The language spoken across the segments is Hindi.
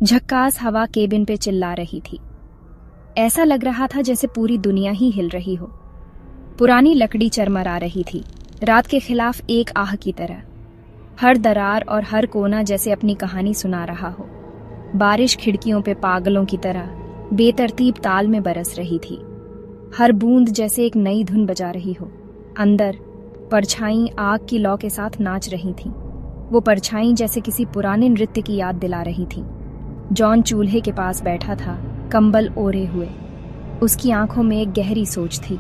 झक्कास हवा केबिन पे चिल्ला रही थी। ऐसा लग रहा था जैसे पूरी दुनिया ही हिल रही हो। पुरानी लकड़ी चरमरा रही थी, रात के खिलाफ एक आह की तरह। हर दरार और हर कोना जैसे अपनी कहानी सुना रहा हो। बारिश खिड़कियों पे पागलों की तरह बेतरतीब ताल में बरस रही थी। हर बूंद जैसे एक नई धुन बजा रही हो। अंदर परछाई आग की लौ के साथ नाच रही थीं। वो परछाई जैसे किसी पुराने नृत्य की याद दिला रही थी। जॉन चूल्हे के पास बैठा था, कंबल ओढ़े हुए। उसकी आंखों में एक गहरी सोच थी।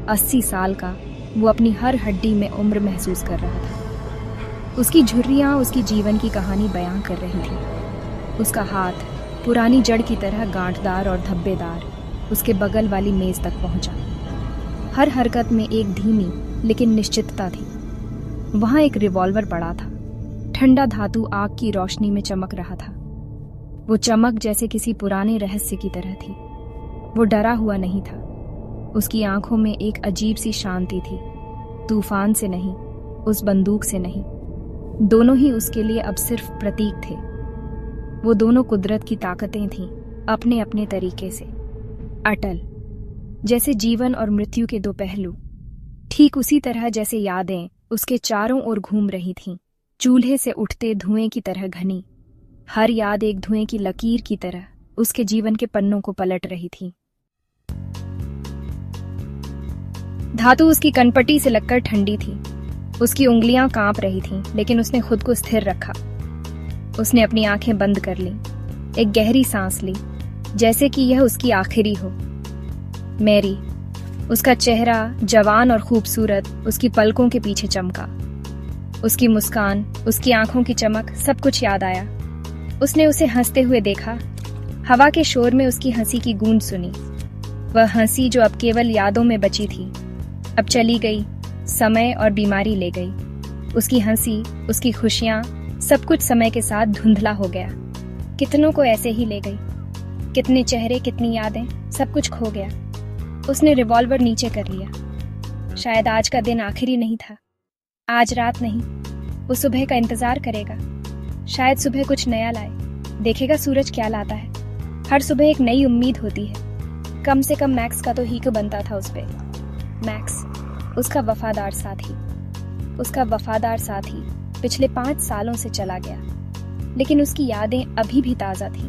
80 साल का वो अपनी हर हड्डी में उम्र महसूस कर रहा था। उसकी झुर्रियां उसकी जीवन की कहानी बयां कर रही थी। उसका हाथ पुरानी जड़ की तरह गांठदार और धब्बेदार उसके बगल वाली मेज तक पहुंचा। हर हरकत में एक धीमी लेकिन निश्चितता थी। वहां एक रिवॉल्वर पड़ा था। ठंडा धातु आग की रोशनी में चमक रहा था। वो चमक जैसे किसी पुराने रहस्य की तरह थी। वो डरा हुआ नहीं था। उसकी आंखों में एक अजीब सी शांति थी। तूफान से नहीं, उस बंदूक से नहीं। दोनों ही उसके लिए अब सिर्फ प्रतीक थे। वो दोनों कुदरत की ताकतें थीं, अपने अपने तरीके से अटल, जैसे जीवन और मृत्यु के दो पहलू। ठीक उसी तरह जैसे यादें उसके चारों ओर घूम रही थीं, चूल्हे से उठते धुएं की तरह घनी। हर याद एक धुएं की लकीर की तरह उसके जीवन के पन्नों को पलट रही थी। धातु उसकी कनपटी से लगकर ठंडी थी। उसकी उंगलियां कांप रही थीं, लेकिन उसने खुद को स्थिर रखा। उसने अपनी आंखें बंद कर लीं, एक गहरी सांस ली, जैसे कि यह उसकी आखिरी हो। मैरी, उसका चेहरा जवान और खूबसूरत, उसकी पलकों के पीछे चमका। उसकी मुस्कान, उसकी आंखों की चमक, सब कुछ याद आया। उसने उसे हंसते हुए देखा। हवा के शोर में उसकी हंसी की गूंज सुनी। वह हंसी जो अब केवल यादों में बची थी, अब चली गई, समय और बीमारी ले गई। उसकी हंसी, उसकी खुशियां, सब कुछ समय के साथ धुंधला हो गया। कितनों को ऐसे ही ले गई। कितने चेहरे, कितनी यादें, सब कुछ खो गया। उसने रिवॉल्वर नीचे कर लिया। शायद आज का दिन आखिरी नहीं था। आज रात नहीं, वो सुबह का इंतजार करेगा। शायद सुबह कुछ नया लाए। देखेगा सूरज क्या लाता है। हर सुबह एक नई उम्मीद होती है। कम से कम मैक्स का तो हीक बनता था उस पे। मैक्स, उसका वफादार साथी। उसका वफादार साथी पिछले 5 सालों से चला गया, लेकिन उसकी यादें अभी भी ताज़ा थीं।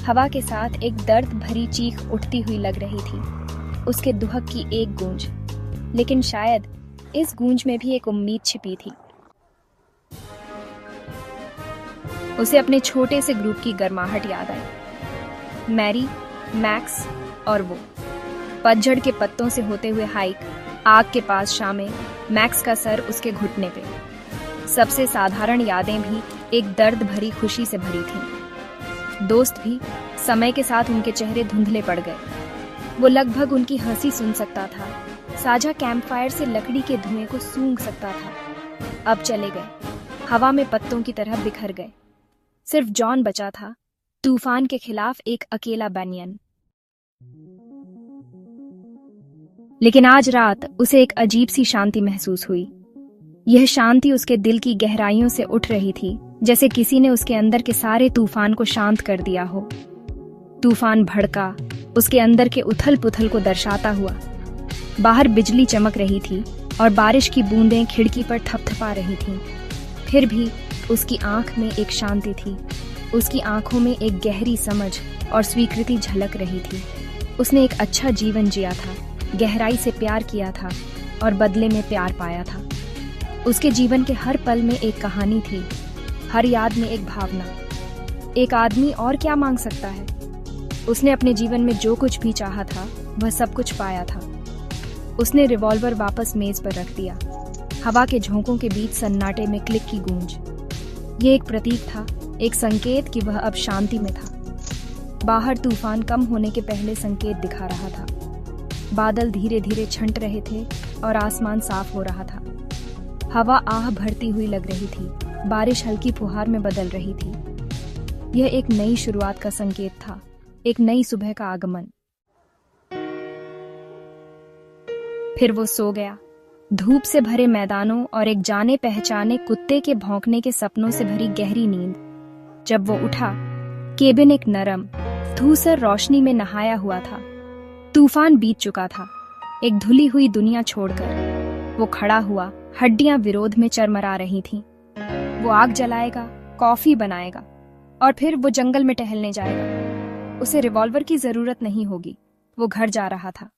हवा के साथ एक दर्द भरी चीख उठती हुई लग रही थी, उसके दुहक की एक गूंज। लेकिन शायद इस गूंज में भी एक उम्मीद छिपी थी। उसे अपने छोटे से ग्रुप की गर्माहट याद आई। मैरी, मैक्स और वो। पतझड़ के पत्तों से होते हुए हाइक, आग के पास शामें, मैक्स का सर उसके घुटने पे। सबसे साधारण यादें भी एक दर्द भरी खुशी से भरी थीं। दोस्त भी, समय के साथ उनके चेहरे धुंधले पड़ गए। वो लगभग उनकी हंसी सुन सकता था, साझा कैंपफायर से लकड़ी के धुएं को सूंघ सकता था। अब चले गए, हवा में पत्तों की तरह बिखर गए। सिर्फ जॉन बचा था, तूफान के खिलाफ एक अकेला बनियन। लेकिन आज रात उसे एक अजीब सी शांति महसूस हुई। यह शांति उसके दिल की गहराइयों से उठ रही थी, जैसे किसी ने उसके अंदर के सारे तूफान को शांत कर दिया हो। तूफान भड़का, उसके अंदर के उथल पुथल को दर्शाता हुआ। बाहर बिजली चमक रही थी और बारिश की बूंदें खिड़की पर थपथपा रही थीं। फिर भी उसकी आंख में एक शांति थी। उसकी आंखों में एक गहरी समझ और स्वीकृति झलक रही थी। उसने एक अच्छा जीवन जिया था, गहराई से प्यार किया था और बदले में प्यार पाया था। उसके जीवन के हर पल में एक कहानी थी, हर याद में एक भावना। एक आदमी और क्या मांग सकता है? उसने अपने जीवन में जो कुछ भी चाहा था, वह सब कुछ पाया था। उसने रिवॉल्वर वापस मेज पर रख दिया। हवा के झोंकों के बीच सन्नाटे में क्लिक की गूंज। ये एक प्रतीक था, एक संकेत कि वह अब शांति में था। बाहर तूफान कम होने के पहले संकेत दिखा रहा था। बादल धीरे धीरे छंट रहे थे और आसमान साफ हो रहा था। हवा आह भरती हुई लग रही थी, बारिश हल्की फुहार में बदल रही थी। यह एक नई शुरुआत का संकेत था, एक नई सुबह का आगमन। फिर वो सो गया। धूप से भरे मैदानों और एक जाने पहचाने कुत्ते के भौंकने के सपनों से भरी गहरी नींद। जब वो उठा, केबिन एक नरम, धूसर रोशनी में नहाया हुआ था। तूफान बीत चुका था। एक धुली हुई दुनिया छोड़कर वो खड़ा हुआ, हड्डियां विरोध में चरमरा रही थीं। वो आग जलाएगा, कॉफी बनाएगा और फिर वो जंगल में टहलने जाएगा। उसे रिवॉल्वर की जरूरत नहीं होगी। वो घर जा रहा था।